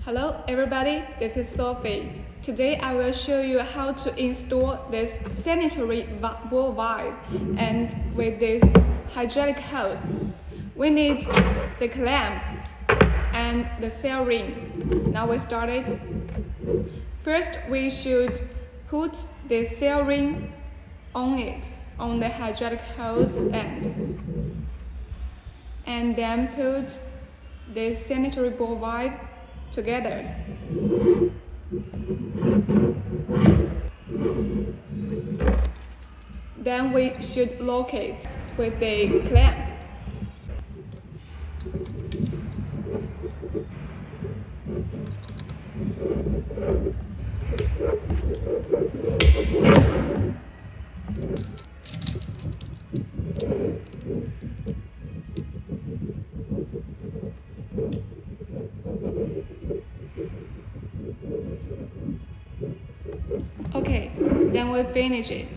Hello everybody, this is Sophie. Today I will show you how to install this sanitary ball valve and with this hydraulic hose. We need the clamp and the seal ring. Now we start it. First we should put the seal ring on the hydraulic hose end. And then put the sanitary ball valve together. Then we should lock it with the clamp. Okay, then we finish it.